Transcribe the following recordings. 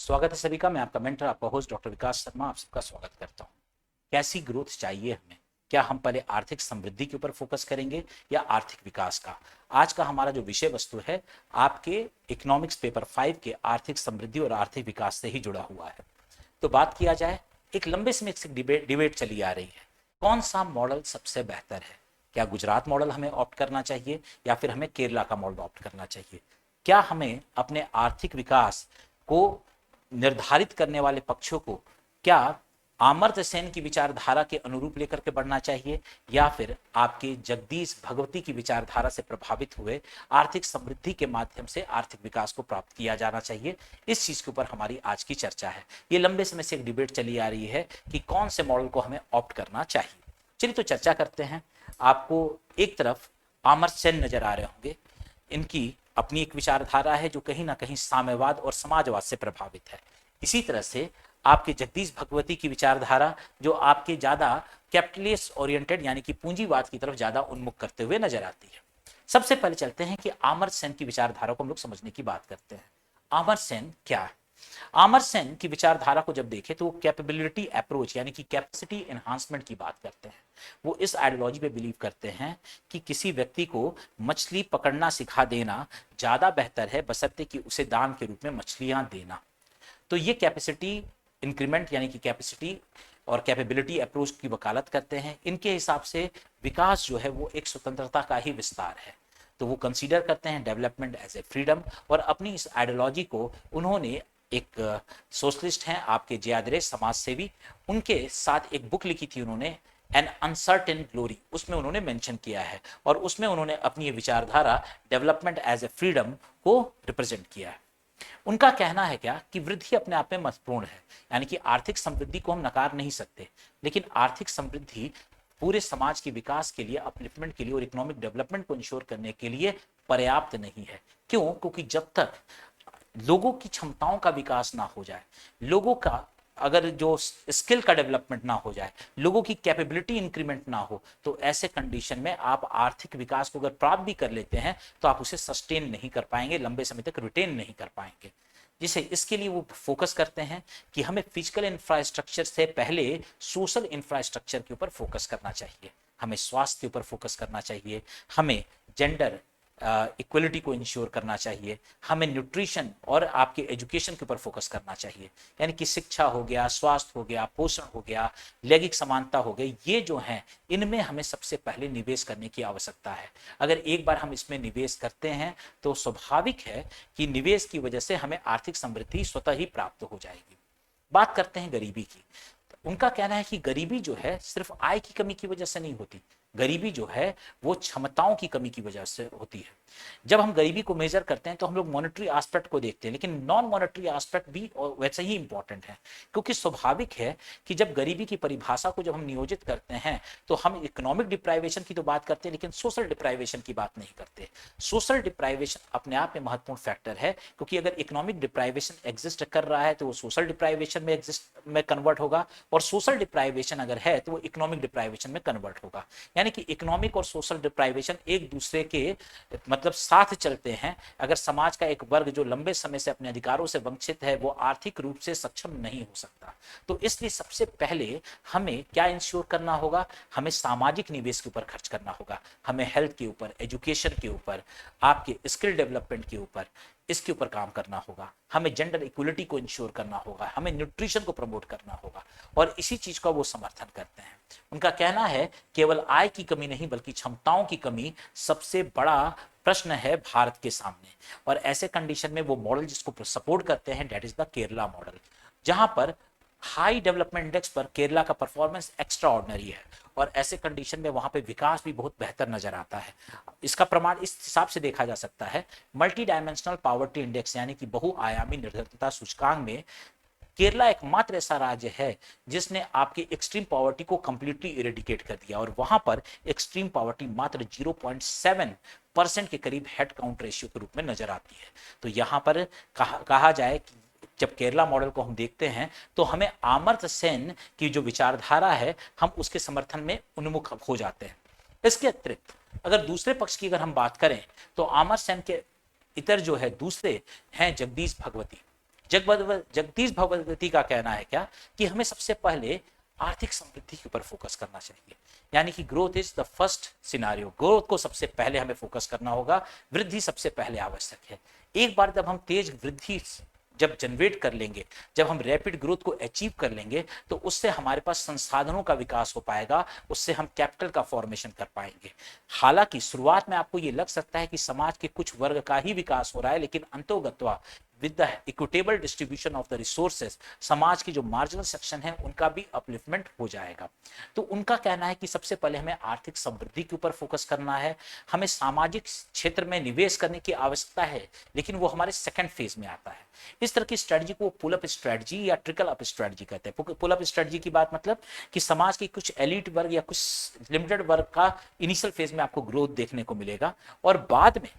स्वागत है सभी का। मैं आपका मेंटर, आपका होस्ट डॉक्टर विकास शर्मा आप सबका स्वागत करता हूं। कैसी ग्रोथ चाहिए हमें? क्या हम पहले आर्थिक समृद्धि के ऊपर फोकस करेंगे या आर्थिक विकास का? आज का हमारा जो विषय वस्तु है आपके इकोनॉमिक्स पेपर 5 के आर्थिक समृद्धि और आर्थिक विकास से ही जुड़ा हुआ है। तो बात किया जाए, एक लंबे समय से डिबेट चली आ रही है, कौन सा मॉडल सबसे बेहतर है? क्या गुजरात मॉडल हमें ऑप्ट करना चाहिए या फिर हमें केरला का मॉडल ऑप्ट करना चाहिए? क्या हमें अपने आर्थिक विकास को निर्धारित करने वाले पक्षों को क्या अमर्त्य सेन की विचारधारा के अनुरूप लेकर के बढ़ना चाहिए या फिर आपके जगदीश भगवती की विचारधारा से प्रभावित हुए आर्थिक समृद्धि के माध्यम से आर्थिक विकास को प्राप्त किया जाना चाहिए? इस चीज के ऊपर हमारी आज की चर्चा है। ये लंबे समय से एक डिबेट चली आ रही है कि कौन से मॉडल को हमें ऑप्ट करना चाहिए। चलिए तो चर्चा करते हैं। आपको एक तरफ अमर्त्य सेन नजर आ रहे होंगे। इनकी अपनी एक विचारधारा है जो कहीं ना कहीं साम्यवाद और समाजवाद से प्रभावित है। इसी तरह से आपके जगदीश भगवती की विचारधारा जो आपके ज्यादा कैपिटलिस्ट ओरिएंटेड यानी कि पूंजीवाद की तरफ ज्यादा उन्मुख करते हुए नजर आती है। सबसे पहले चलते हैं कि अमर्त्य सेन की विचारधारा को हम लोग समझने की बात करते हैं। अमर्त्य सेन क्या है? अमर्त्य सेन की विचारधारा को जब देखें तो वो कैपेबिलिटी अप्रोच यानी कि कैपेसिटी एनहांसमेंट की बात करते हैं। वो इस आइडियोलॉजी पे बिलीव करते हैं कि किसी व्यक्ति को मछली पकड़ना सिखा देना ज्यादा बेहतर है बशर्ते कि उसे दान के रूप में मछलियां देना। तो ये कैपेसिटी इंक्रीमेंट यानी कि कैपेसिटी और कैपेबिलिटी अप्रोच की वकालत करते हैं। इनके हिसाब से विकास जो है वो एक स्वतंत्रता का ही विस्तार है। तो वो कंसीडर करते हैं डेवलपमेंट एज ए फ्रीडम। और अपनी इस आइडियोलॉजी को उन्होंने एक सोशलिस्ट हैं आपके जयाद्रे समाज सेवी, उनके साथ एक बुक लिखी थी उन्होंने, एन अनसर्टेन ग्लोरी, उसमें उन्होंने मेंशन किया है और उसमें उन्होंने अपनी ये विचारधारा डेवलपमेंट एज ए फ्रीडम को रिप्रेजेंट किया है। उनका कहना है क्या कि वृद्धि अपने आप में महत्वपूर्ण है, यानी कि आर्थिक समृद्धि को हम नकार नहीं सकते, लेकिन आर्थिक समृद्धि पूरे समाज के विकास के लिए, अपलिफ्टमेंट के लिए और इकोनॉमिक डेवलपमेंट को इंश्योर करने के लिए पर्याप्त नहीं है। क्यों? क्योंकि जब तक लोगों की क्षमताओं का विकास ना हो जाए, लोगों का अगर जो स्किल का डेवलपमेंट ना हो जाए, लोगों की कैपेबिलिटी इंक्रीमेंट ना हो, तो ऐसे कंडीशन में आप आर्थिक विकास को अगर प्राप्त भी कर लेते हैं तो आप उसे सस्टेन नहीं कर पाएंगे, लंबे समय तक रिटेन नहीं कर पाएंगे। जिसे इसके लिए वो फोकस करते हैं कि हमें फिजिकल इंफ्रास्ट्रक्चर से पहले सोशल इंफ्रास्ट्रक्चर के ऊपर फोकस करना चाहिए, हमें स्वास्थ्य के ऊपर फोकस करना चाहिए, हमें जेंडर इक्वलिटी को इंश्योर करना चाहिए, हमें न्यूट्रिशन और आपके एजुकेशन के ऊपर फोकस करना चाहिए। यानी कि शिक्षा हो गया, स्वास्थ्य हो गया, पोषण हो गया, लैंगिक समानता हो गई, ये जो हैं इनमें हमें सबसे पहले निवेश करने की आवश्यकता है। अगर एक बार हम इसमें निवेश करते हैं तो स्वाभाविक है कि निवेश की वजह से हमें आर्थिक समृद्धि स्वतः ही प्राप्त हो जाएगी। बात करते हैं गरीबी की। उनका कहना है कि गरीबी जो है सिर्फ आय की कमी की वजह से नहीं होती, गरीबी जो है वो क्षमताओं की कमी की वजह से होती है। जब हम गरीबी को मेजर करते हैं तो हम लोग मॉनेटरी एस्पेक्ट को देखते हैं, लेकिन नॉन मॉनेटरी एस्पेक्ट भी वैसे ही इंपॉर्टेंट है। क्योंकि स्वाभाविक है कि जब गरीबी की परिभाषा को जब हम नियोजित करते हैं तो हम इकोनॉमिक डिप्राइवेशन की तो बात करते हैं लेकिन सोशल डिप्राइवेशन की बात नहीं करते। सोशल डिप्राइवेशन अपने आप में महत्वपूर्ण फैक्टर है, क्योंकि अगर इकोनॉमिक डिप्राइवेशन एग्जिस्ट कर रहा है तो वो सोशल डिप्राइवेशन में एग्जिस्ट में कन्वर्ट होगा, और सोशल डिप्राइवेशन अगर है तो वो इकोनॉमिक डिप्राइवेशन में कन्वर्ट होगा। यानी कि इकोनॉमिक और सोशल डिप्राइवेशन एक दूसरे के मतलब साथ चलते हैं। अगर समाज का एक वर्ग जो लंबे समय से अपने अधिकारों से वंचित है वो आर्थिक रूप से सक्षम नहीं हो सकता, तो इसलिए सबसे पहले हमें क्या इंश्योर करना होगा? हमें सामाजिक निवेश के ऊपर खर्च करना होगा, हमें हेल्थ के ऊपर, एजुकेशन के ऊपर, आपके स्किल डेवलपमेंट के ऊपर, इसके ऊपर काम करना होगा, हमें जेंडर इक्वलिटी को इंश्योर करना होगा, हमें न्यूट्रिशन को प्रमोट करना होगा। और इसी चीज का वो समर्थन करते हैं। उनका कहना है केवल आय की कमी नहीं बल्कि क्षमताओं की कमी सबसे बड़ा प्रश्न है भारत के सामने। और ऐसे कंडीशन में वो मॉडल जिसको सपोर्ट करते हैं that is the Kerala model, जहां पर हाई डेवलपमेंट इंडेक्स पर केरला का परफॉर्मेंस एक्स्ट्रा ऑर्डिनरी है और ऐसे कंडीशन में वहां पे विकास भी बहुत बेहतर नजर आता है। इसका प्रमाण इस हिसाब से देखा जा सकता है, मल्टी डायमेंशनल पॉवर्टी इंडेक्स यानी कि बहुआयामी निर्धनता सूचकांक में केरला एकमात्र ऐसा राज्य है जिसने आपकी एक्सट्रीम पॉवर्टी को कंप्लीटली इरेडिकेट कर दिया, और वहां पर एक्सट्रीम पॉवर्टी मात्र 0.7% के करीब हेड काउंट रेशियो के रूप में नजर आती है। तो यहां पर कहा जाए कि जब केरला मॉडल को हम देखते हैं तो हमें अमर्त्य सेन की जो विचारधारा है हम उसके समर्थन में उन्मुख हो जाते हैं। इसके अतिरिक्त अगर दूसरे पक्ष की अगर हम बात करें तो अमर्त्य सेन के इतर जो है दूसरे हैं जगदीश भगवती। जगदीश भगवती का कहना है क्या कि हमें सबसे पहले आर्थिक समृद्धि के ऊपर फोकस करना चाहिए, यानी कि growth is the first scenario. Growth को सबसे पहले हमें फोकस करना होगा, वृद्धि सबसे पहले आवश्यक है। एक बार जब हम तेज वृद्धि जब जनरेट कर लेंगे, जब हम रैपिड ग्रोथ को अचीव कर लेंगे, तो उससे हमारे पास संसाधनों का विकास हो पाएगा, उससे हम कैपिटल का फॉर्मेशन कर पाएंगे। हालांकि शुरुआत में आपको ये लग सकता है कि समाज के कुछ वर्ग का ही विकास हो रहा है, लेकिन अंतोगत्वा with the equitable distribution of the resources समाज की जो मार्जिनल सेक्शन है उनका भी अपलिफ्टमेंट हो जाएगा। तो उनका कहना है कि सबसे पहले हमें आर्थिक समृद्धि के ऊपर फोकस करना है, हमें सामाजिक क्षेत्र में निवेश करने की आवश्यकता है, लेकिन वो हमारे सेकंड फेज में आता है। इस तरह की स्ट्रेटजी को पुल अप स्ट्रेटजी या ट्रिकल अप स्ट्रेटजी कहते हैं। पुल अप स्ट्रेटजी की बात मतलब कि समाज के कुछ एलिट वर्ग या कुछ लिमिटेड वर्ग का इनिशियल फेज में आपको ग्रोथ देखने को मिलेगा, और बाद में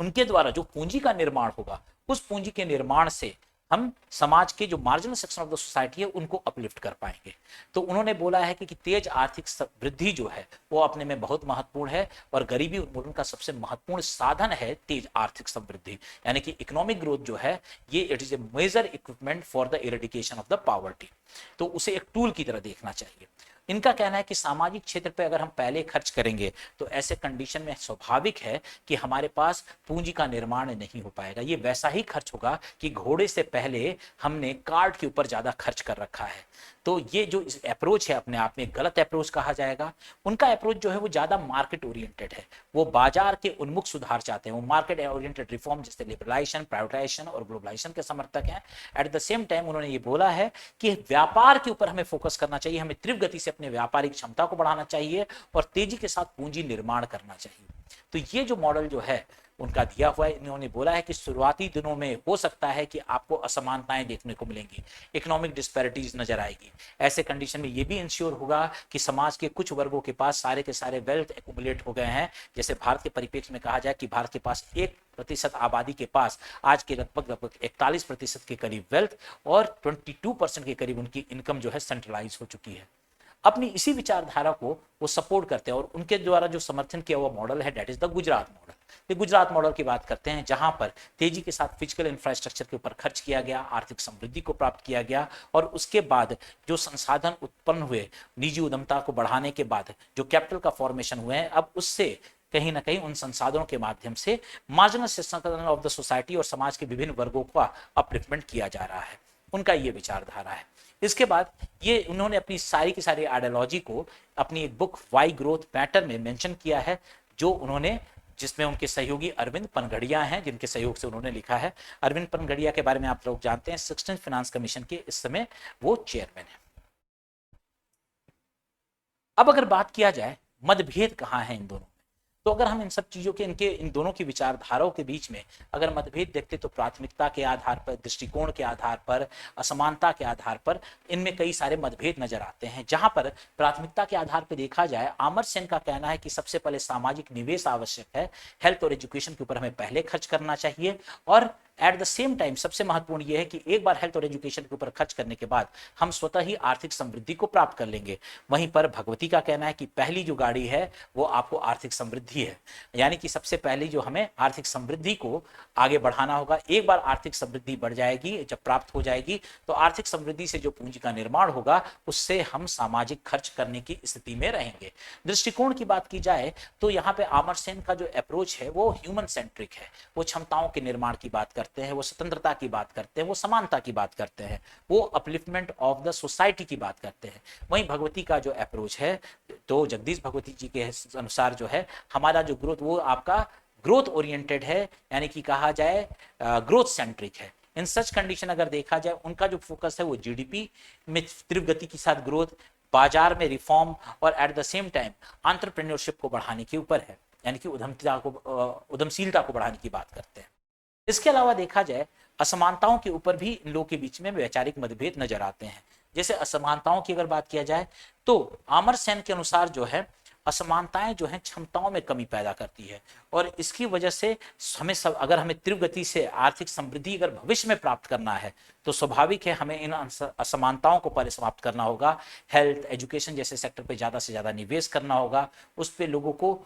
उनके द्वारा जो पूंजी का निर्माण होगा, उस पूंजी के निर्माण से हम समाज के जो marginal section of the society है उनको अपलिफ्ट कर पाएंगे। तो उन्होंने बोला है कि तेज आर्थिक वृद्धि जो है वो अपने में बहुत महत्वपूर्ण है, और गरीबी उन्मूलन का सबसे महत्वपूर्ण साधन है तेज आर्थिक समृद्धि, यानी कि इकोनॉमिक ग्रोथ जो है ये it is a major equipment for the eradication of the poverty. तो उसे एक टूल की तरह देखना चाहिए। इनका कहना है कि सामाजिक क्षेत्र पे अगर हम पहले खर्च करेंगे तो ऐसे कंडीशन में स्वाभाविक है कि हमारे पास पूंजी का निर्माण नहीं हो पाएगा। ये वैसा ही खर्च होगा कि घोड़े से पहले हमने कार्ड के ऊपर ज्यादा खर्च कर रखा है। तो ये जो अप्रोच है अपने आप में गलत अप्रोच कहा जाएगा। उनका अप्रोच जो है वो ज्यादा मार्केट ओरिएंटेड है, वो बाजार के उन्मुख सुधार चाहते हैं, वो मार्केट ओरिएंटेड रिफॉर्म जैसे लिबरलाइजेशन, प्राइवेटाइजेशन और ग्लोबलाइजेशन के समर्थक हैं। एट द सेम टाइम उन्होंने ये बोला है कि व्यापार के ऊपर हमें फोकस करना चाहिए, हमें तीव्र गति से अपने व्यापारिक क्षमता को बढ़ाना चाहिए और तेजी के साथ पूंजी निर्माण करना चाहिए। तो ये जो मॉडल जो है उनका दिया हुआ है, इन्होंने बोला है कि शुरुआती दिनों में हो सकता है कि आपको असमानताएं देखने को मिलेंगी, इकोनॉमिक डिस्पैरिटीज नजर आएगी। ऐसे कंडीशन में ये भी इंश्योर होगा कि समाज के कुछ वर्गों के पास सारे के सारे वेल्थ एक्यूमुलेट हो गए हैं। जैसे भारत के परिप्रेक्ष्य में कहा जाए कि भारत के पास 1% आबादी के पास आज के लगभग 41% के करीब वेल्थ और 22% के करीब उनकी इनकम जो है सेंट्रलाइज हो चुकी है। अपनी इसी विचारधारा को वो सपोर्ट करते हैं और उनके द्वारा जो समर्थन किया हुआ मॉडल है that is the Gujarat model. ये गुजरात मॉडल की बात करते हैं जहां पर तेजी के साथ फिजिकल इंफ्रास्ट्रक्चर के ऊपर खर्च किया गया, आर्थिक समृद्धि को प्राप्त किया गया, और उसके बाद जो संसाधन उत्पन्न हुए निजी उद्यमता को बढ़ाने के बाद जो कैपिटल का फॉर्मेशन हुए हैं, अब उससे कहीं ना कहीं उन संसाधनों के माध्यम से marginal section of the society और समाज के विभिन्न वर्गों का अपलिफ्टमेंट किया जा रहा है। उनका ये विचारधारा है। इसके बाद ये उन्होंने अपनी सारी की सारी आइडियोलॉजी को अपनी एक बुक वाई ग्रोथ मैटर में मेंशन किया है, जो उन्होंने जिसमें उनके सहयोगी अरविंद पनघड़िया हैं, जिनके सहयोग से उन्होंने लिखा है। अरविंद पनघड़िया के बारे में आप लोग जानते हैं, 16th फाइनेंस कमीशन के इस समय वो चेयरमैन है। अब अगर बात किया जाए मतभेद कहाँ है इन दोनों, तो अगर हम इन सब चीजों के इन दोनों की विचारधाराओं के बीच में अगर मतभेद देखते तो प्राथमिकता के आधार पर, दृष्टिकोण के आधार पर, असमानता के आधार पर इनमें कई सारे मतभेद नजर आते हैं। जहां पर प्राथमिकता के आधार पर देखा जाए, अमर सेन का कहना है कि सबसे पहले सामाजिक निवेश आवश्यक है, हेल्थ और एजुकेशन के ऊपर हमें पहले खर्च करना चाहिए, और एट द सेम टाइम सबसे महत्वपूर्ण यह है कि एक बार हेल्थ और एजुकेशन के ऊपर खर्च करने के बाद हम स्वतः ही आर्थिक समृद्धि को प्राप्त कर लेंगे। वहीं पर भगवती का कहना है कि पहली जो गाड़ी है वो आपको आर्थिक समृद्धि है, यानी कि सबसे पहले जो हमें आर्थिक समृद्धि को आगे बढ़ाना होगा। एक बार आर्थिक समृद्धि बढ़ जाएगी, जब प्राप्त हो जाएगी, तो आर्थिक समृद्धि से जो पूंजी का निर्माण होगा उससे हम सामाजिक खर्च करने की स्थिति में रहेंगे। दृष्टिकोण की बात की जाए तो यहाँ पे अमर सेन का जो अप्रोच है वो ह्यूमन सेंट्रिक है, वो क्षमताओं के निर्माण की बात करते हैं, वो स्वतंत्रता की बात करते हैं, वो समानता की बात करते हैं, वो अपलिफ्टमेंट ऑफ द सोसाइटी की बात करते हैं। वहीं भगवती का जो अप्रोच है, तो जगदीश भगवती जी के अनुसार जो है हमारा जो ग्रोथ वो आपका ग्रोथ ओरिएंटेड है, यानी कि कहा जाए ग्रोथ सेंट्रिक है। इन सच कंडीशन अगर देखा जाए उनका जो फोकस है वो जीडीपी में तीव्र गति के साथ ग्रोथ, बाजार में रिफॉर्म और at the same time entrepreneurship को बढ़ाने के ऊपर है, यानी कि उद्यमशीलता को बढ़ाने की बात करते हैं। इसके अलावा देखा जाए असमानताओं के ऊपर भी इन लोगों के बीच में वैचारिक मतभेद नजर आते हैं। जैसे असमानताओं की अगर बात किया जाए तो अमर सेन के अनुसार जो है असमानताएं जो हैं क्षमताओं में कमी पैदा करती है, और इसकी वजह से हमें अगर हमें तीव्र गति से आर्थिक समृद्धि अगर भविष्य में प्राप्त करना है तो स्वाभाविक है हमें इन असमानताओं को पहले समाप्त करना होगा। हेल्थ एजुकेशन जैसे सेक्टर पे ज्यादा से ज्यादा निवेश करना होगा, उस पे लोगों को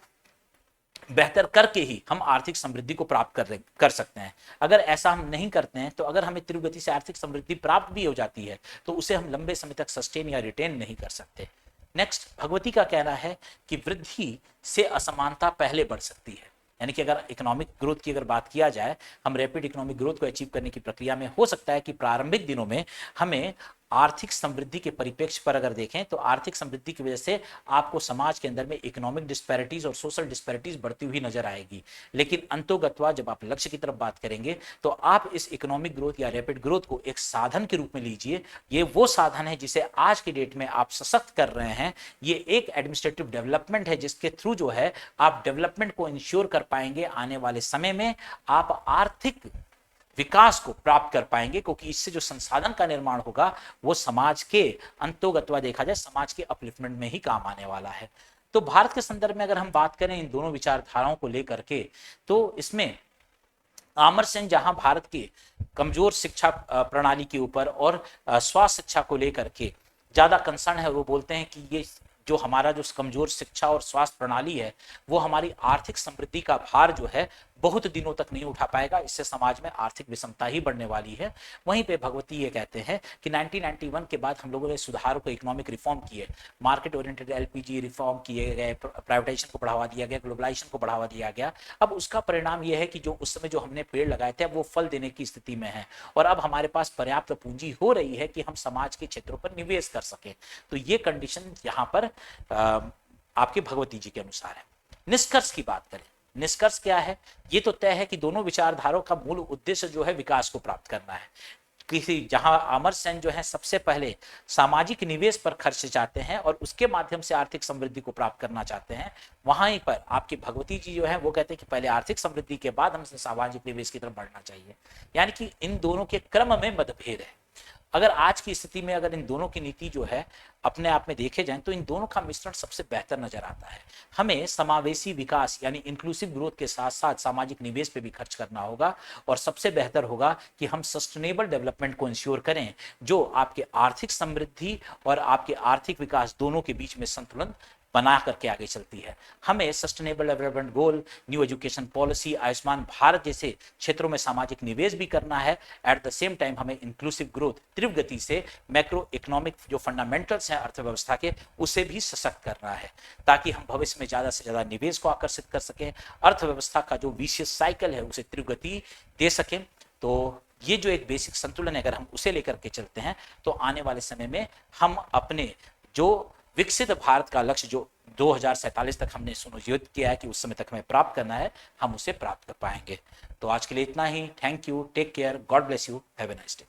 बेहतर करके ही हम आर्थिक समृद्धि को प्राप्त कर सकते हैं। अगर ऐसा हम नहीं करते हैं तो अगर हमें तीव्र गति से आर्थिक समृद्धि प्राप्त भी हो जाती है तो उसे हम लंबे समय तक सस्टेन या रिटेन नहीं कर सकते। नेक्स्ट, भगवती का कहना है कि वृद्धि से असमानता पहले बढ़ सकती है। यानी कि अगर इकोनॉमिक ग्रोथ की अगर बात किया जाए, हम रैपिड इकोनॉमिक ग्रोथ को अचीव करने की प्रक्रिया में हो सकता है कि प्रारंभिक दिनों में हमें आर्थिक समृद्धि के परिप्रेक्ष्य पर अगर देखें तो आर्थिक समृद्धि की वजह से आपको समाज के अंदर में इकोनॉमिक डिस्पैरिटीज और सोशल डिस्पैरिटीज बढ़ती हुई नजर आएगी। लेकिन अंतोगत्वा जब आप लक्ष्य की तरफ बात करेंगे तो आप इस इकोनॉमिक ग्रोथ या रैपिड ग्रोथ को एक साधन के रूप में लीजिए। ये वो साधन है जिसे आज की डेट में आप सशक्त कर रहे हैं। ये एक एडमिनिस्ट्रेटिव डेवलपमेंट है जिसके थ्रू जो है आप डेवलपमेंट को इंश्योर कर पाएंगे। आने वाले समय में आप आर्थिक विकास को प्राप्त कर पाएंगे, क्योंकि इससे जो संसाधन का निर्माण होगा वो समाज के अंतोगत्वा देखा जाए समाज के अपलिफ्टमेंट में ही काम आने वाला है। तो भारत के संदर्भ में अगर हम बात करें इन दोनों विचारधाराओं को लेकर के, तो इसमें अमर्त्य सेन जहां भारत के कमजोर शिक्षा प्रणाली के ऊपर और स्वास्थ्य शिक्षा को लेकर के ज्यादा कंसर्न है, वो बोलते हैं कि ये जो हमारा जो कमजोर शिक्षा और स्वास्थ्य प्रणाली है वो हमारी आर्थिक समृद्धि का भार जो है बहुत दिनों तक नहीं उठा पाएगा। इससे समाज में आर्थिक विषमता ही बढ़ने वाली है। वहीं पे भगवती ये कहते हैं कि 1991 के बाद हम लोगों ने सुधारों को इकोनॉमिक रिफॉर्म किए, मार्केट ओरिएंटेड एलपीजी रिफॉर्म किए गए, प्राइवेटाइजेशन को बढ़ावा दिया गया, ग्लोबलाइजेशन को बढ़ावा दिया गया। अब उसका परिणाम यह है कि जो उस समय जो हमने पेड़ लगाए थे वो फल देने की स्थिति में है और अब हमारे पास पर्याप्त पूंजी हो रही है कि हम समाज के क्षेत्रों पर निवेश कर सकें। तो ये कंडीशन यहाँ पर आपके भगवती जी के अनुसार है। निष्कर्ष की बात करें, निष्कर्ष क्या है? ये तो तय है कि दोनों विचारधाराओं का मूल उद्देश्य जो है विकास को प्राप्त करना है। किसी जहां अमर्त्य सेन जो है सबसे पहले सामाजिक निवेश पर खर्च चाहते हैं और उसके माध्यम से आर्थिक समृद्धि को प्राप्त करना चाहते हैं, वहीं पर आपकी भगवती जी जो है वो कहते हैं कि पहले आर्थिक समृद्धि के बाद हमें सामाजिक निवेश की तरफ बढ़ना चाहिए। यानी कि इन दोनों के क्रम में मतभेद है। अगर आज की स्थिति में अगर इन दोनों की नीति जो है अपने आप में देखे जाए तो इन दोनों का मिश्रण सबसे बेहतर नजर आता है। हमें समावेशी विकास यानी इंक्लूसिव ग्रोथ के साथ साथ सामाजिक निवेश पे भी खर्च करना होगा और सबसे बेहतर होगा कि हम सस्टेनेबल डेवलपमेंट को इंश्योर करें जो आपके आर्थिक समृद्धि और आपके आर्थिक विकास दोनों के बीच में संतुलन बना करके आगे चलती है। हमें sustainable development goal, new education policy, Ayushman Bharat जैसे क्षेत्रों में सामाजिक निवेश भी करना है। एट द सेम टाइम हमें इंक्लूसिव ग्रोथ तीव्र गति से मैक्रो इकोनॉमिक जो फंडामेंटल्स हैं अर्थव्यवस्था के उसे भी सशक्त करना है ताकि हम भविष्य में ज्यादा से ज्यादा निवेश को आकर्षित कर सकें, अर्थव्यवस्था का जो विशियस साइकिल है उसे तीव्र गति दे सकें। तो ये जो एक बेसिक संतुलन है अगर हम उसे लेकर के चलते हैं तो आने वाले समय में हम अपने जो विकसित भारत का लक्ष्य जो 2047 तक हमने सुनिश्चित किया है कि उस समय तक हमें प्राप्त करना है, हम उसे प्राप्त कर पाएंगे। तो आज के लिए इतना ही। Thank you, take care, god bless you, have a nice day.